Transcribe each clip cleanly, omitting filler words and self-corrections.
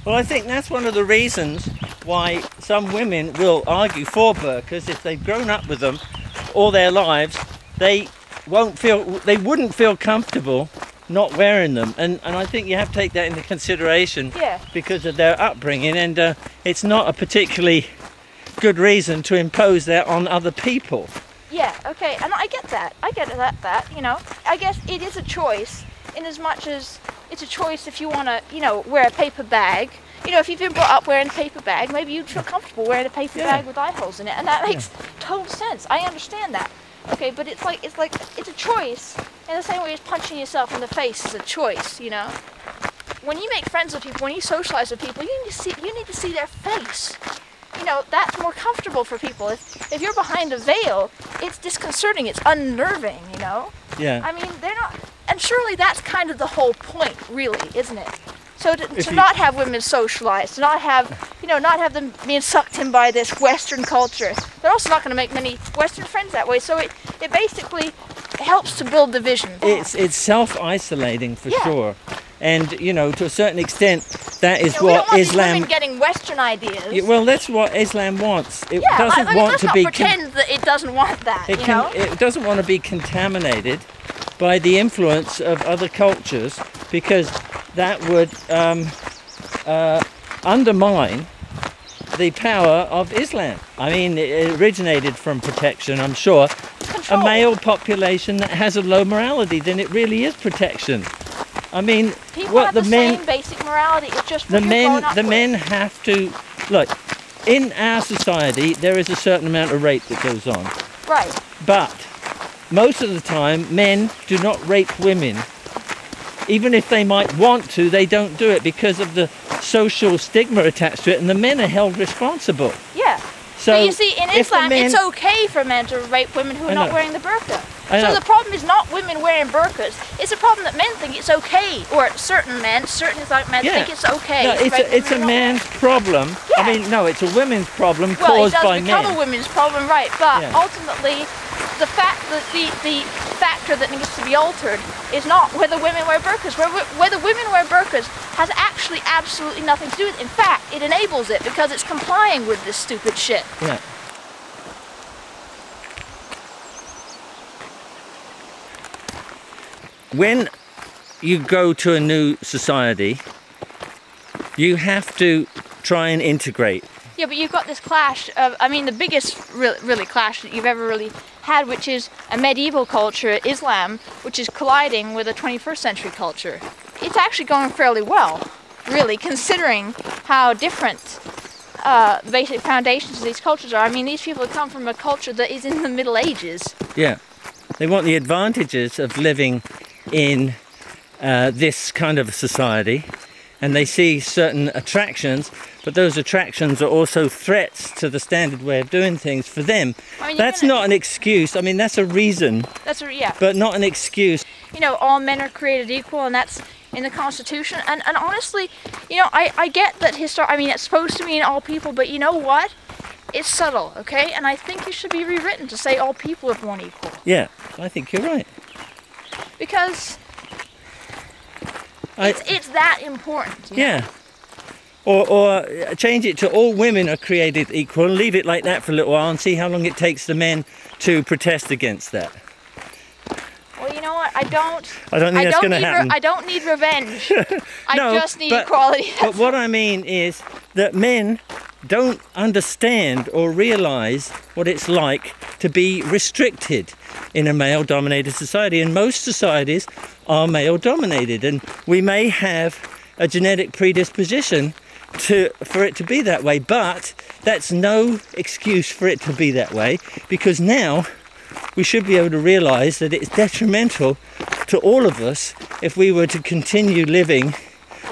Well, I think that's one of the reasons why some women will argue for burqas. If they've grown up with them all their lives, they wouldn't feel comfortable not wearing them, and I think you have to take that into consideration. Yeah. Because of their upbringing, and it's not a particularly good reason to impose that on other people. Yeah, okay, and I get that. I get that, you know. I guess it is a choice, in as much as it's a choice if you want to, you know, wear a paper bag. You know, if you've been brought up wearing a paper bag, maybe you'd feel comfortable wearing a paper bag with eye holes in it, and that makes total sense. I understand that. Okay, but it's a choice in the same way as punching yourself in the face is a choice, you know. When you make friends with people, when you socialize with people, you need to see their face. You know, that's more comfortable for people. If you're behind a veil, it's disconcerting, it's unnerving, you know. Yeah. I mean, they're not, and surely that's kind of the whole point, really, isn't it? So to not have women socialized, to not have them being sucked in by this Western culture. They're also not going to make many Western friends that way. So it basically helps to build division. It's self-isolating for sure, and you know, to a certain extent, that is what we don't want Islam. These women getting Western ideas. Well, that's what Islam wants. It doesn't want to be. Let's not pretend that it doesn't want that. It doesn't want to be contaminated by the influence of other cultures, because that would undermine the power of Islam. I mean, it originated from protection, I'm sure. Control. A male population that has a low morality, then it really is protection. I mean, people have the same basic morality. It's just the men have to look. In our society, there is a certain amount of rape that goes on. Right. But most of the time, men do not rape women. Even if they might want to, they don't do it because of the social stigma attached to it, and the men are held responsible. Yeah. So you see, in Islam, it's okay for men to rape women who are not wearing the burqa. So the problem is not women wearing burqas. It's a problem that men think it's okay, or certain Islamic men think it's okay. No, it's a man's problem. Yeah. I mean, no, it's a women's problem caused by men. Well, it does become a women's problem, right? But ultimately, the factor that needs to be altered is not whether women wear burqas. Whether women wear burqas has actually absolutely nothing to do with it. In fact, it enables it because it's complying with this stupid shit. Yeah. When you go to a new society, you have to try and integrate. Yeah, but you've got this clash of, I mean, the biggest really clash that you've ever really had, which is a medieval culture, Islam, which is colliding with a 21st century culture. It's actually going fairly well, really, considering how different the basic foundations of these cultures are. I mean, these people come from a culture that is in the Middle Ages. Yeah, they want the advantages of living in this kind of society, and they see certain attractions, but those attractions are also threats to the standard way of doing things for them. I mean, that's not an excuse. I mean, that's a reason, but not an excuse. You know, all men are created equal, and that's in the Constitution. And honestly, you know, I get that I mean, it's supposed to mean all people, but you know what? It's subtle, okay? And I think it should be rewritten to say all people are born equal. Yeah, I think you're right. Because it's that important. You know? Or change it to all women are created equal, and leave it like that for a little while and see how long it takes the men to protest against that. Well, you know what? I don't think that's going to happen. I don't need revenge. I just need equality. But what I mean is that men don't understand or realize what it's like to be restricted in a male-dominated society, and most societies are male-dominated, and we may have a genetic predisposition for it to be that way, but that's no excuse for it to be that way, because now we should be able to realize that it's detrimental to all of us if we were to continue living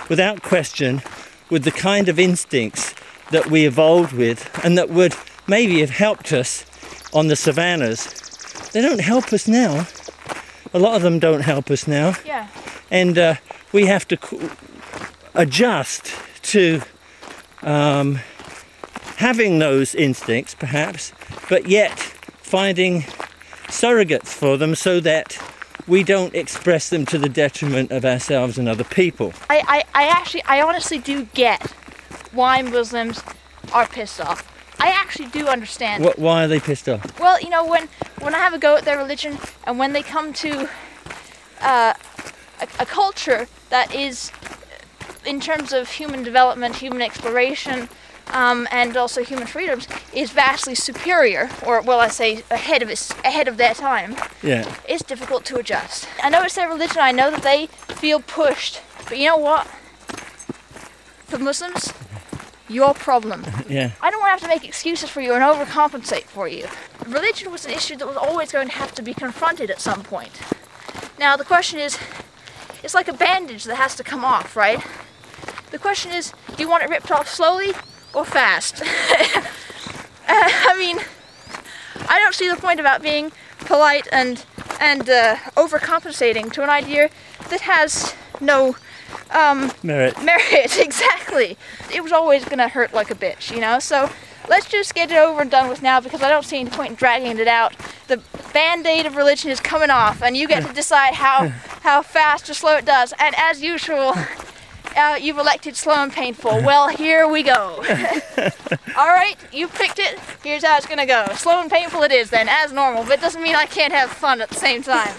without question with the kind of instincts that we evolved with, and that would maybe have helped us on the savannas. They don't help us now. A lot of them don't help us now. Yeah. And we have to adjust to having those instincts, perhaps, but yet finding surrogates for them so that we don't express them to the detriment of ourselves and other people. I honestly do get why Muslims are pissed off. I actually do understand. Why are they pissed off? Well, you know, when I have a go at their religion, and when they come to a culture that is, in terms of human development, human exploration, and also human freedoms, is vastly superior, or well, I say ahead of their time. Yeah. It's difficult to adjust. I know it's their religion. I know that they feel pushed, but you know what? For Muslims, your problem. Yeah. I don't want to have to make excuses for you and overcompensate for you. Religion was an issue that was always going to have to be confronted at some point. Now the question is, it's like a bandage that has to come off, right? The question is, do you want it ripped off slowly or fast? I mean, I don't see the point about being polite and overcompensating to an idea that has no Merit. Exactly. It was always gonna hurt like a bitch, you know. So let's just get it over and done with now, because I don't see any point in dragging it out. The band-aid of religion is coming off, and you get to decide how fast or slow it does. And as usual, you've elected slow and painful. Well, here we go. All right, you picked it. Here's how it's gonna go. Slow and painful it is then, as normal. But it doesn't mean I can't have fun at the same time.